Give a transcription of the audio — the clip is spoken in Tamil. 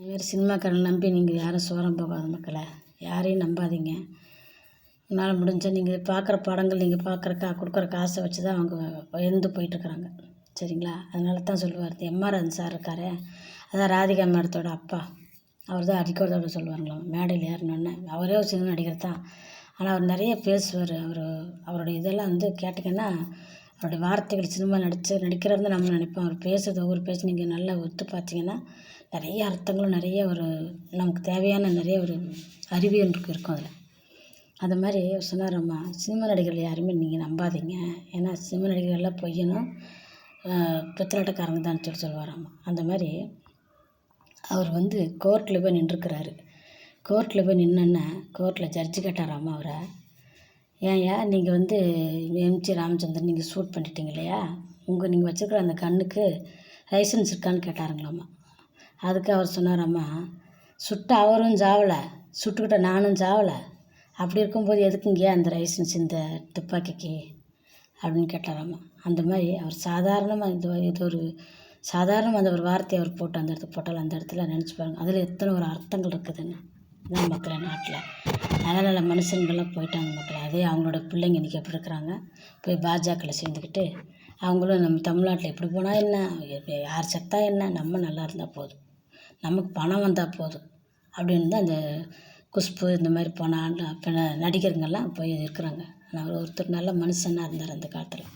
அதுமாரி சினிமாக்காரங்களை நம்பி நீங்கள் யாரும் சோரம் போகாத மக்களை, யாரையும் நம்பாதீங்க. உன்னால் முடிஞ்சால் நீங்கள் பார்க்குற படங்கள், நீங்கள் பார்க்குற கொடுக்குற காசை வச்சு தான் அவங்க உயர்ந்து போயிட்டுருக்குறாங்க. சரிங்களா? அதனால தான் சொல்லுவார், எம்ஆர் சார் இருக்காரே, அதான் ராதிகா மேடத்தோட அப்பா, அவர் தான் அடிக்கோட சொல்லுவாங்களாம் மேடையில் ஏறினோடனே. அவரே ஒரு சினிமா நடிகர் தான், ஆனால் அவர் நிறைய பேசுவார். அவருடைய இதெல்லாம் வந்து கேட்டிங்கன்னா, அவருடைய வார்த்தைகள் சினிமா நடிக்கிறவர் தான் நம்ம நினைப்போம். அவர் பேசுகிறது ஒவ்வொரு பேச்சு நீங்கள் நல்லா ஒத்து பார்த்தீங்கன்னா நிறைய அர்த்தங்களும் நிறைய ஒரு நமக்கு தேவையான நிறைய ஒரு அறிவியல் இருக்கும் அதில். அந்த மாதிரி சொன்னாரம்மா, சினிமா நடிகர்கள் யாருமே நீங்கள் நம்பாதீங்க, ஏன்னா சினிமா நடிகர்கள்லாம் பொய்யனும் பித்தலாட்டக்காரங்க தான் சொல்லுவாராம்மா. அந்த மாதிரி அவர் வந்து கோர்ட்டில் போய் நின்றுருக்கிறாரு. கோர்ட்டில் போய் நின்னோன்னே கோர்ட்டில் ஜட்ஜி கேட்டாராம்மா அவரை, ஏன்யா நீங்கள் வந்து எம்ஜி ராமச்சந்திரன் நீங்கள் ஷூட் பண்ணிட்டீங்க இல்லையா, நீங்கள் வச்சுருக்கிற அந்த கண்ணுக்கு லைசன்ஸ் இருக்கான்னு கேட்டாருங்களாம்மா. அதுக்கு அவர் சொன்னாராம்மா, சுட்ட அவரும் சாவலை, சுட்டுக்கிட்ட நானும் சாவலை, அப்படி இருக்கும்போது எதுக்குங்க அந்த லைசன்ஸ் இந்த துப்பாக்கிக்கு அப்படின்னு கேட்டாராம்மா. அந்த மாதிரி அவர் சாதாரணமாக இது ஒரு சாதாரணமாக அந்த ஒரு வார்த்தையை அவர் போட்டு அந்த இடத்துக்கு போட்டால் அந்த இடத்துல நினச்சி பாருங்கள், அதில் எத்தனை ஒரு அர்த்தங்கள் இருக்குதுன்னு. இதான் மக்களை நாட்டில் நல்ல நல்ல மனுஷங்கள்லாம் போயிட்டாங்க மக்களை. அதே அவங்களோட பிள்ளைங்க இன்றைக்கி எப்படி இருக்கிறாங்க, போய் பாஜகவில் சேர்ந்துக்கிட்டு அவங்களும் நம்ம தமிழ்நாட்டில் எப்படி போனால் என்ன, யார் செத்தா என்ன, நம்ம நல்லா இருந்தால் போதும், நமக்கு பணம் வந்தால் போதும் அப்படின்னு தான் அந்த குஷ்பு இந்த மாதிரி போன நடிகருங்கெல்லாம் போய் இருக்கிறாங்க. ஆனால் அவர் ஒருத்தர் நல்ல மனுஷனாக இருந்தார் அந்த காலத்தில்.